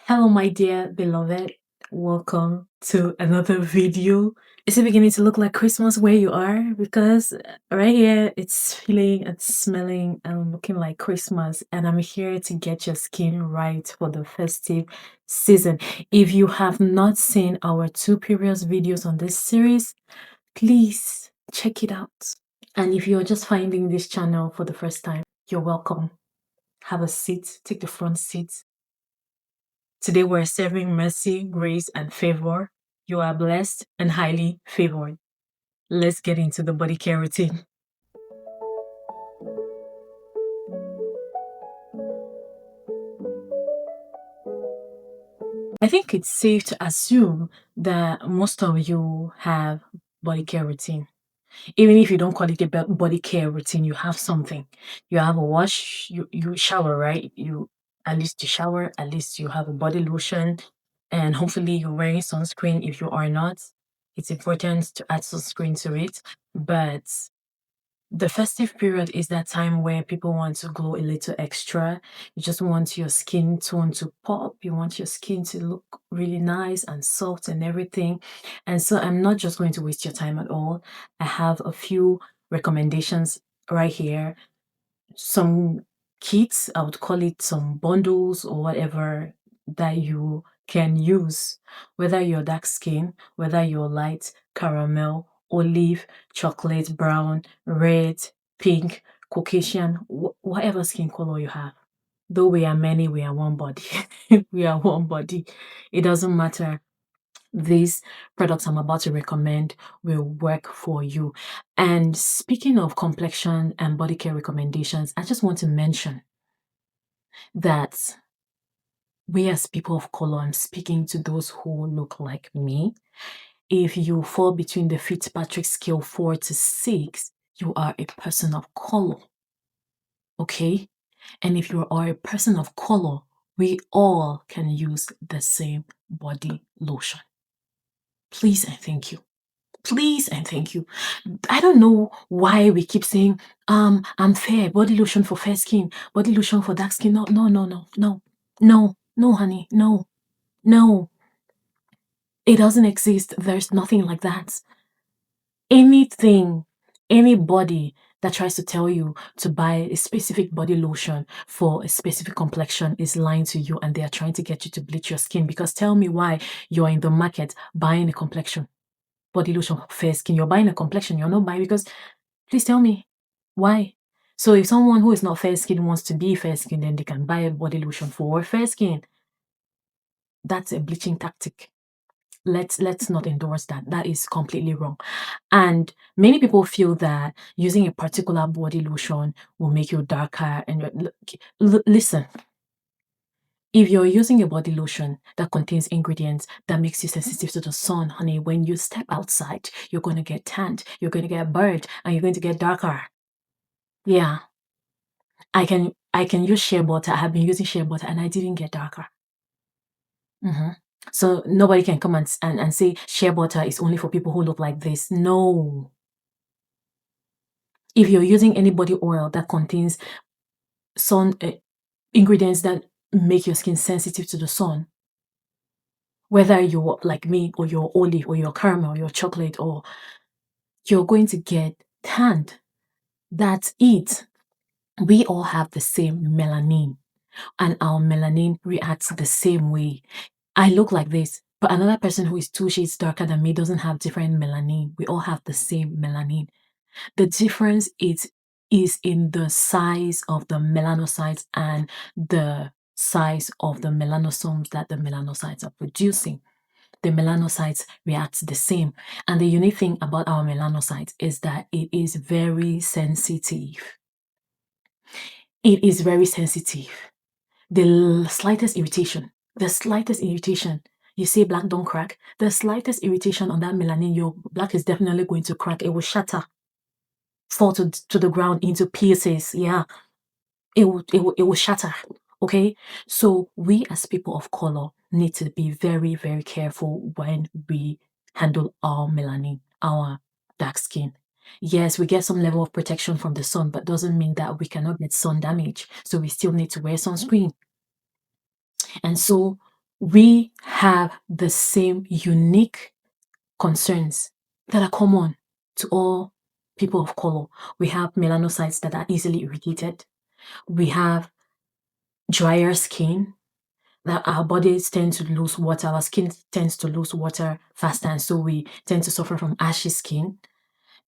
Hello, my dear beloved. Welcome to another video. Is it beginning to look like Christmas where you are? Because right here, it's feeling and smelling and looking like Christmas. And I'm here to get your skin right for the festive season. If you have not seen our two previous videos on this series, please check it out. And if you're just finding this channel for the first time, you're welcome. Have a seat, take the front seat. Today we're serving mercy, grace, and favor. You are blessed and highly favored. Let's get into the body care routine. I think it's safe to assume that most of you have body care routine. Even if you don't call it a body care routine, you have something. You have a wash, you shower, right? You at least you shower, at least you have a body lotion, and hopefully you're wearing sunscreen. If you are not, it's important to add sunscreen to it. But the festive period is that time where people want to glow a little extra. You just want your skin tone to pop. You want your skin to look really nice and soft and everything. And so I'm not just going to waste your time at all. I have a few recommendations right here. Some kits, I would call it some bundles or whatever that you can use, whether you're dark skin, whether you're light, caramel, olive, chocolate, brown, red, pink, Caucasian, whatever skin color you have. Though we are many, we are one body. We are one body. It doesn't matter. These products I'm about to recommend will work for you. And speaking of complexion and body care recommendations, I just want to mention that we as people of color, I'm speaking to those who look like me. If you fall between the Fitzpatrick scale 4 to 6, you are a person of color. Okay? And if you are a person of color, we all can use the same body lotion. Please and thank you. Please and thank you. I don't know why we keep saying, I'm fair, body lotion for fair skin, body lotion for dark skin. No, no, no, no, no, no, no, honey, no, no. It doesn't exist. There's nothing like that. Anything, anybody that tries to tell you to buy a specific body lotion for a specific complexion is lying to you, and they are trying to get you to bleach your skin. Because tell me why you're in the market buying a complexion body lotion for fair skin. You're buying a complexion. You're not buying because, please tell me why. So if someone who is not fair skin wants to be fair skin, then they can buy a body lotion for fair skin. That's a bleaching tactic. Let's not endorse that. That is completely wrong. And many people feel that using a particular body lotion will make you darker. And listen, if you're using a body lotion that contains ingredients that makes you sensitive to the sun, honey, when you step outside, you're going to get tanned, you're going to get burned, and you're going to get darker. Yeah, I can use shea butter. I have been using shea butter and I didn't get darker. So nobody can come and say shea butter is only for people who look like this. No. If you're using any body oil that contains sun ingredients that make your skin sensitive to the sun, whether you're like me or you're olive or you're caramel or you're chocolate, or you're going to get tanned. That's it. We all have the same melanin, and our melanin reacts the same way. I look like this, but another person who is 2 shades darker than me doesn't have different melanin. We all have the same melanin. The difference is in the size of the melanocytes and the size of the melanosomes that the melanocytes are producing. The melanocytes react the same. And the unique thing about our melanocytes is that it is very sensitive. It is very sensitive. The slightest irritation, you say black don't crack, the slightest irritation on that melanin, your black is definitely going to crack. It will shatter, fall to the ground into pieces. Yeah, it will shatter. Okay, so we as people of color need to be very, very careful when we handle our melanin, our dark skin. Yes, we get some level of protection from the sun, but doesn't mean that we cannot get sun damage. So we still need to wear sunscreen. And so we have the same unique concerns that are common to all people of color. We have melanocytes that are easily irritated. We have drier skin, that our bodies tend to lose water, our skin tends to lose water faster, and so we tend to suffer from ashy skin.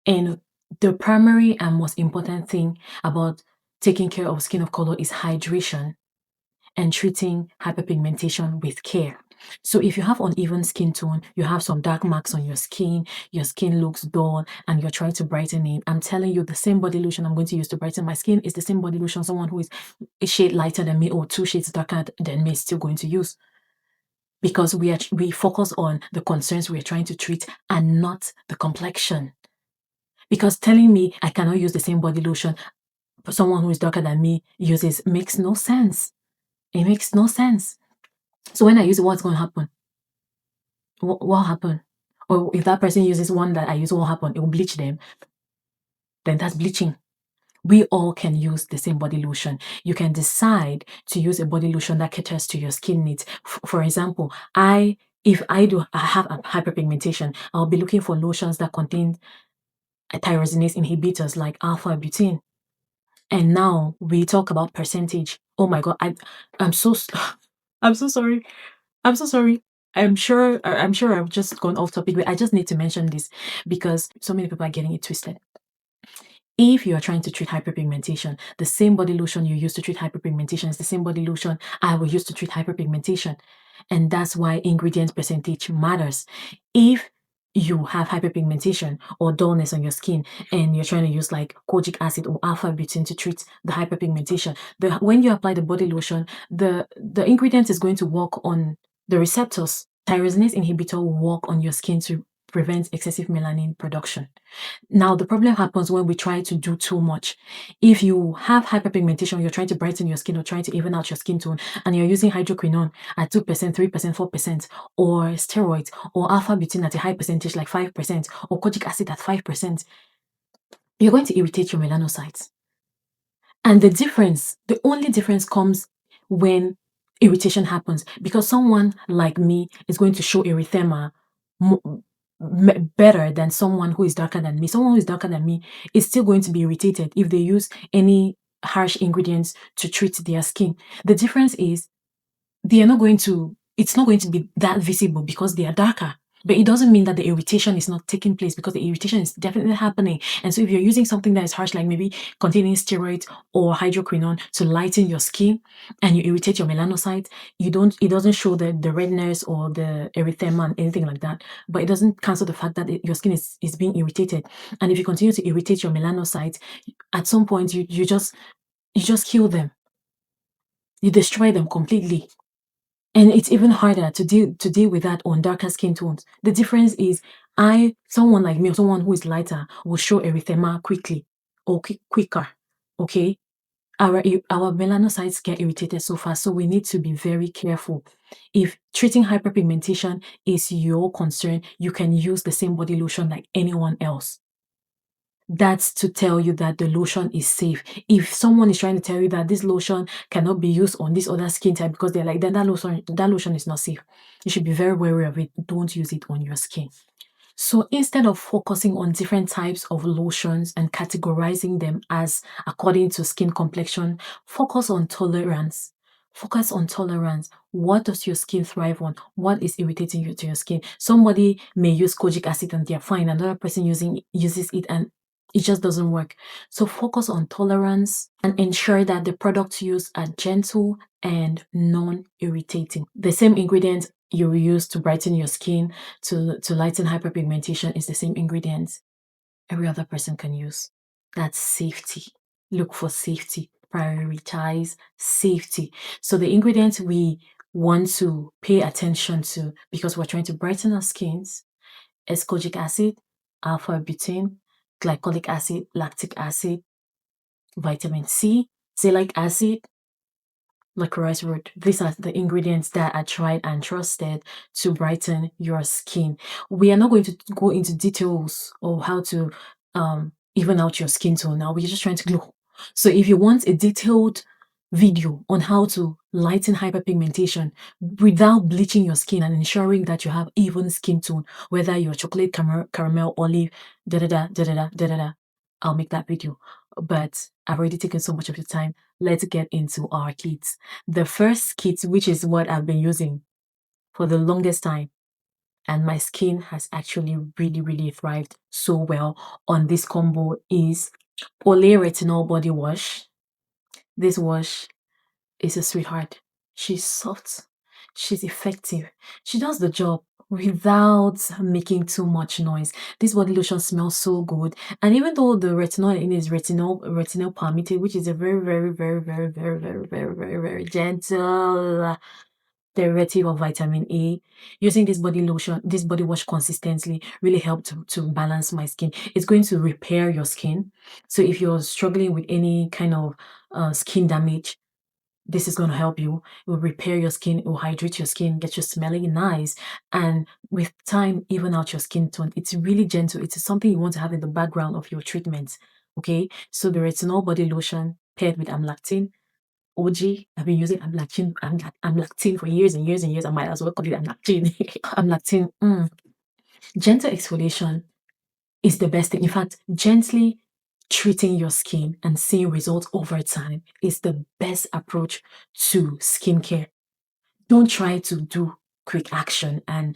And the primary and most important thing about taking care of skin of color is hydration and treating hyperpigmentation with care. So if you have uneven skin tone, you have some dark marks on your skin looks dull, and you're trying to brighten it, I'm telling you, the same body lotion I'm going to use to brighten my skin is the same body lotion someone who is a shade lighter than me or 2 shades darker than me is still going to use, because we focus on the concerns we're trying to treat and not the complexion. Because telling me I cannot use the same body lotion someone who is darker than me uses makes no sense. It makes no sense. So when I use it, what's going to happen? What happen? Or if that person uses one that I use, what will happen? It will bleach them. Then that's bleaching. We all can use the same body lotion. You can decide to use a body lotion that caters to your skin needs. For example, if I have a hyperpigmentation, I'll be looking for lotions that contain tyrosinase inhibitors like alpha butane. And now we talk about percentage. Oh my god, I'm so I'm so sorry. I'm so sorry. I'm sure I've just gone off topic, but I just need to mention this because so many people are getting it twisted. If you are trying to treat hyperpigmentation, the same body lotion you use to treat hyperpigmentation is the same body lotion I will use to treat hyperpigmentation. And that's why ingredient percentage matters. If you have hyperpigmentation or dullness on your skin and you're trying to use like kojic acid or alpha butane to treat the hyperpigmentation, when you apply the body lotion, the ingredient is going to work on the receptors. Tyrosinase inhibitor will work on your skin to prevent excessive melanin production. Now, the problem happens when we try to do too much. If you have hyperpigmentation, you're trying to brighten your skin or trying to even out your skin tone, and you're using hydroquinone at 2%, 3%, 4%, or steroids, or alpha butane at a high percentage like 5%, or kojic acid at 5%, you're going to irritate your melanocytes. And the only difference comes when irritation happens, because someone like me is going to show erythema better than someone who is darker than me. Someone who is darker than me is still going to be irritated if they use any harsh ingredients to treat their skin. The difference is it's not going to be that visible because they are darker. But it doesn't mean that the irritation is not taking place, because the irritation is definitely happening. And so if you're using something that is harsh, like maybe containing steroids or hydroquinone to lighten your skin, and you irritate your melanocytes, it doesn't show the redness or the erythema and anything like that. But it doesn't cancel the fact that your skin is being irritated. And if you continue to irritate your melanocytes, at some point you just kill them. You destroy them completely. And it's even harder to deal with that on darker skin tones. The difference is someone like me or someone who is lighter will show erythema quickly or quicker. Okay? Our melanocytes get irritated so fast, so we need to be very careful. If treating hyperpigmentation is your concern, you can use the same body lotion like anyone else. That's to tell you that the lotion is safe. If someone is trying to tell you that this lotion cannot be used on this other skin type because they're like, then that lotion is not safe. You should be very wary of it. Don't use it on your skin. So instead of focusing on different types of lotions and categorizing them as according to skin complexion, focus on tolerance. Focus on tolerance. What does your skin thrive on? What is irritating you to your skin? Somebody may use kojic acid and they're fine. Another person uses it and it just doesn't work. So focus on tolerance and ensure that the products used are gentle and non-irritating. The same ingredients you use to brighten your skin, to lighten hyperpigmentation, is the same ingredients every other person can use. That's safety. Look for safety. Prioritize safety. So the ingredients we want to pay attention to, because we're trying to brighten our skins, is kojic acid, alpha butane, glycolic acid, lactic acid, vitamin C, xalic acid, licorice root. These are the ingredients that are tried and trusted to brighten your skin. We are not going to go into details of how to even out your skin tone now. We're just trying to glow. So if you want a detailed video on how to lighten hyperpigmentation without bleaching your skin and ensuring that you have even skin tone, whether you're chocolate, caramel, olive, da da da da da da da da da. I'll make that video. But I've already taken so much of your time. Let's get into our kits. The first kit, which is what I've been using for the longest time, and my skin has actually really thrived so well on this combo, is Olay Retinol Body Wash. This wash is a sweetheart. She's soft. She's effective. She does the job without making too much noise. This body lotion smells so good. And even though the retinol in it is retinol palmitate, which is a very gentle derivative of vitamin A, using this body lotion, this body wash consistently really helped to balance my skin. It's going to repair your skin. So if you're struggling with any kind of skin damage, this is going to help you. It will repair your skin, it will hydrate your skin, get you smelling nice, and with time, even out your skin tone. It's really gentle. It's something you want to have in the background of your treatments. Okay, so the retinol body lotion paired with amlactin. OG, I've been using amlactin for years and years and years. I might as well call it amlactin. Amlactin, gentle exfoliation is the best thing. In fact, gently treating your skin and seeing results over time is the best approach to skincare. Don't try to do quick action and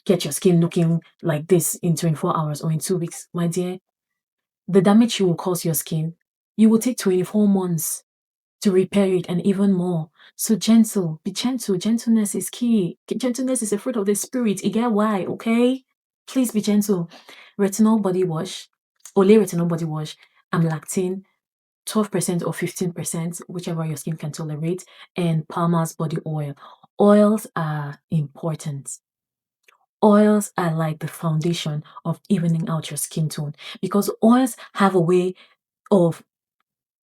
get your skin looking like this in 24 hours or in 2 weeks. My dear, the damage you will cause your skin, you will take 24 months to repair it and even more. So gentle, be gentle. Gentleness is key. Gentleness is a fruit of the spirit. You get why, okay? Please be gentle. Retinol body wash, Olay retinol body wash, amlactin, 12% or 15%, whichever your skin can tolerate, and Palmer's body oil. Oils are important. Oils are like the foundation of evening out your skin tone because oils have a way of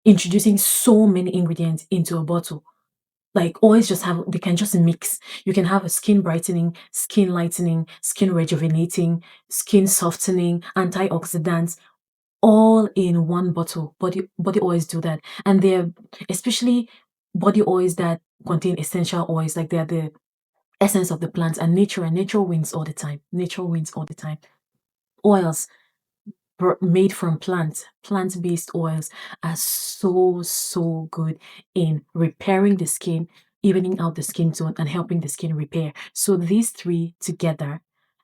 introducing so many ingredients into a bottle. Like oils just have, they can just mix. You can have a skin brightening, skin lightening, skin rejuvenating, skin softening, antioxidants, all in one bottle. Body oils do that. And they're especially body oils that contain essential oils, like they're the essence of the plant and nature wins all the time. Nature wins all the time. Oils made from plant-based oils are so good in repairing the skin, evening out the skin tone, and helping the skin repair. So these three together.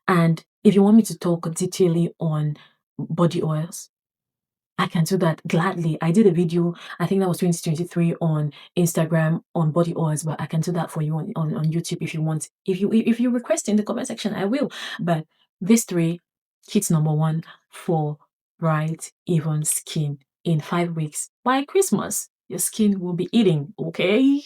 And if you want me to talk detailedly on body oils, I can do that gladly. I did a video, I think that was 2023, on Instagram on body oils, but I can do that for you on YouTube if you want. If you request in the comment section, I will. But these three, kits number one for bright, even skin in 5 weeks. By Christmas, your skin will be eating, okay?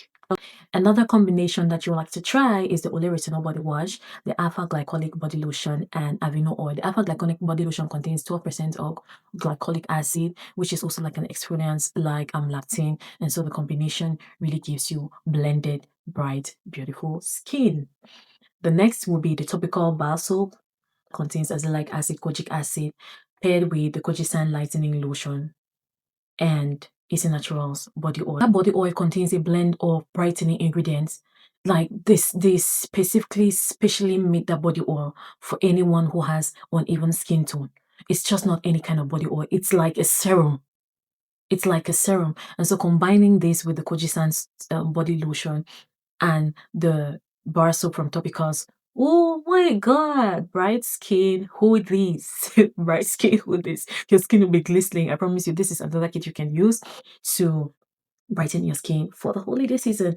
Another combination that you would like to try is the Olay Retinol Body Wash, the Alpha Glycolic Body Lotion, and Aveeno Oil. The Alpha Glycolic Body Lotion contains 12% of glycolic acid, which is also like an exfoliant like amlactin. And so the combination really gives you blended, bright, beautiful skin. The next will be the topical bar soap, contains azelaic acid, kojic acid, paired with the Kojisan Lightening Lotion and Easy Naturals body oil. That body oil contains a blend of brightening ingredients. Like this, they specially made that body oil for anyone who has uneven skin tone. It's just not any kind of body oil. It's like a serum. It's like a serum. And so combining this with the Koji San's body lotion and the bar soap from Topicals. Oh my god, bright skin, hold this. Bright skin, hold this. Your skin will be glistening. I promise you, this is another kit you can use to brighten your skin for the holiday season.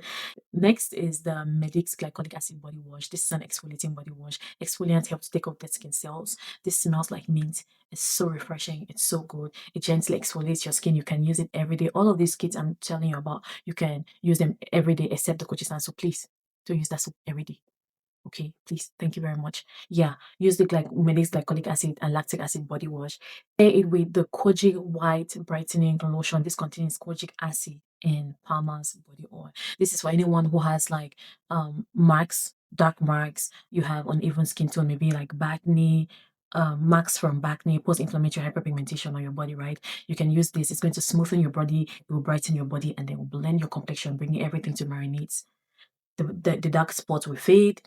Next is the Medix Glycolic Acid Body Wash. This is an exfoliating body wash. Exfoliant helps take off dead skin cells. This smells like mint. It's so refreshing. It's so good. It gently exfoliates your skin. You can use it every day. All of these kits I'm telling you about, you can use them every day except the Kochisan. So please don't use that soap every day. Okay, please. Thank you very much. Yeah, use the Medix Glycolic Acid and Lactic Acid Body Wash. Pair it with the Kojic White Brightening Lotion. This contains kojic acid and Palmer's body oil. This is for anyone who has like marks, dark marks. You have uneven skin tone, maybe like back knee, marks from acne, post-inflammatory hyperpigmentation on your body, right? You can use this. It's going to smoothen your body, it will brighten your body, and then will blend your complexion, bringing everything to marinate. The dark spots will fade,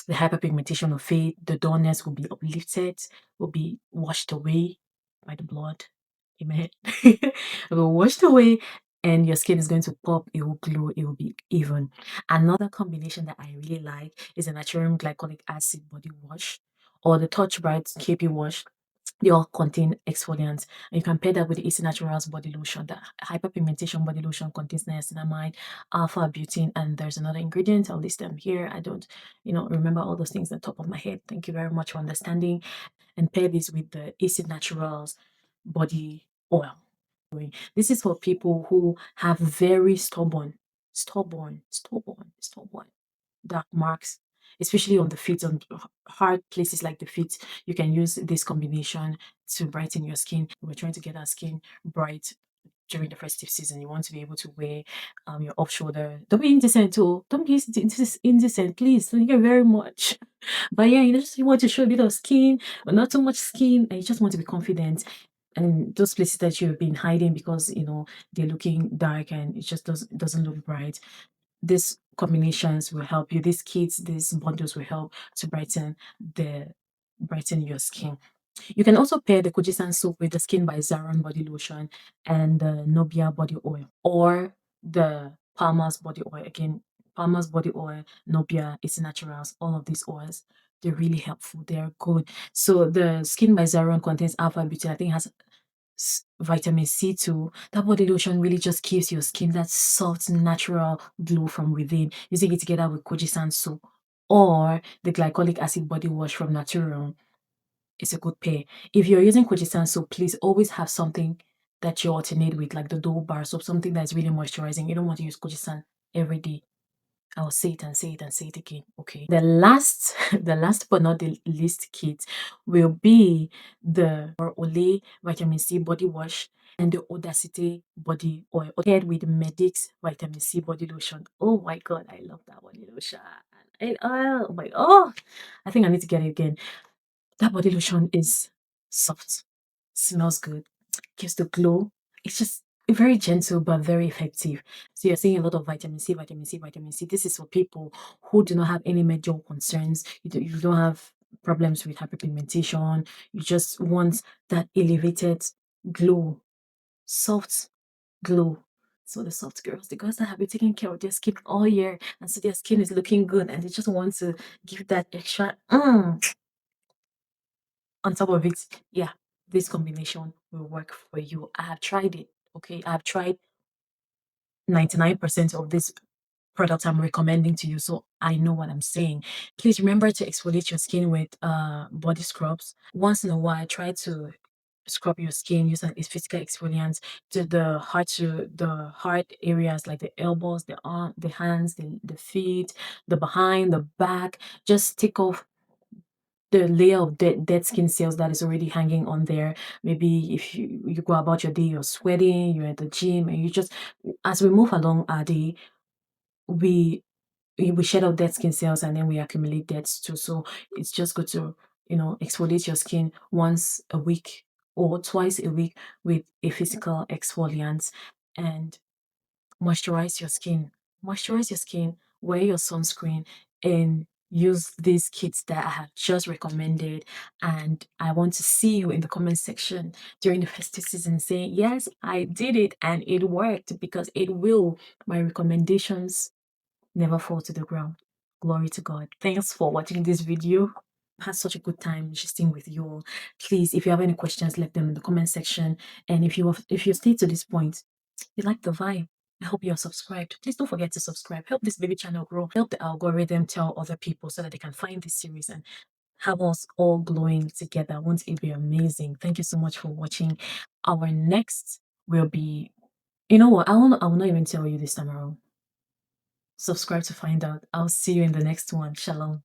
the hyperpigmentation will fade, the dullness will be uplifted, will be washed away by the blood. Amen. It will washed away, and your skin is going to pop, it will glow, it will be even. Another combination that I really like is a Nigerian glycolic acid body wash or the Touch Bright KP wash. They all contain exfoliants. And you can pair that with the AC Naturals body lotion. The hyperpigmentation body lotion contains niacinamide, alpha butane, and there's another ingredient. I'll list them here. I don't, remember all those things on top of my head. Thank you very much for understanding. And pair this with the AC Naturals body oil. This is for people who have very stubborn dark marks, especially on the feet, on hard places like the feet. You can use this combination to brighten your skin. We're trying to get our skin bright during the festive season. You want to be able to wear your off shoulder. Don't be indecent, oh, don't be indecent, please. Thank you very much. But yeah, you want to show a bit of skin, but not too much skin, and you just want to be confident. And those places that you've been hiding because they're looking dark and it just doesn't look bright, these combinations will help you. These kits, these bundles will help to brighten your skin. You can also pair the Kojisan soap with the Skin by Zaron body lotion and the Nobia body oil, or the Palmer's body oil. Again, Palmer's body oil, Nobia, it's naturals. All of these oils, they're really helpful. They are good. So the Skin by Zaron contains alpha butane. I think it has vitamin C too. That body lotion really just gives your skin that soft, natural glow from within. Using it together with Kojisan soap or the glycolic acid body wash from Natural, it's a good pair. If you're using Kojisan soap, please always have something that you alternate with, like the Dove bar soap, something that's really moisturizing. You don't want to use Kojisan every day. I'll say it and say it and say it again. Okay. The last, the last but not the least kit will be the Olay Vitamin C body wash and the Audacity body oil, paired with Medix Vitamin C body lotion. Oh my god, I love that body lotion. I think I need to get it again. That body lotion is soft, smells good, gives the glow. It's just very gentle but very effective. So you're seeing a lot of vitamin C, vitamin C, vitamin C. This is for people who do not have any major concerns. You don't have problems with hyperpigmentation. You just want that elevated glow, soft glow. So the soft girls, the girls that have been taking care of their skin all year, and so their skin is looking good, and they just want to give that extra on top of it. Yeah, this combination will work for you. I have tried it. Okay, I have tried 99% of this product I'm recommending to you, so I know what I'm saying. Please remember to exfoliate your skin with body scrubs. Once in a while, try to scrub your skin, use a physical exfoliant to the hard areas like the elbows, the arm, the hands, the feet, the behind, the back. Just take off the layer of dead skin cells that is already hanging on there. Maybe if you go about your day, you're sweating, you're at the gym, and you just, as we move along our day, we we shed out dead skin cells and then we accumulate dead too. So it's just good to exfoliate your skin once a week or twice a week with a physical exfoliant, and moisturize your skin. Moisturize your skin, wear your sunscreen, and use these kits that I have just recommended. And I want to see you in the comment section during the festive season saying, yes, I did it and it worked, because it will. My recommendations never fall to the ground. Glory to God. Thanks for watching this video. I had such a good time gisting with you all. Please, if you have any questions, let them in the comment section. And if you stayed to this point, you like the vibe, I hope you're subscribed. Please don't forget to subscribe. Help this baby channel grow. Help the algorithm tell other people so that they can find this series and have us all glowing together. Won't it be amazing? Thank you so much for watching. Our next will be, you know what? I will not even tell you this time around. Subscribe to find out. I'll see you in the next one. Shalom.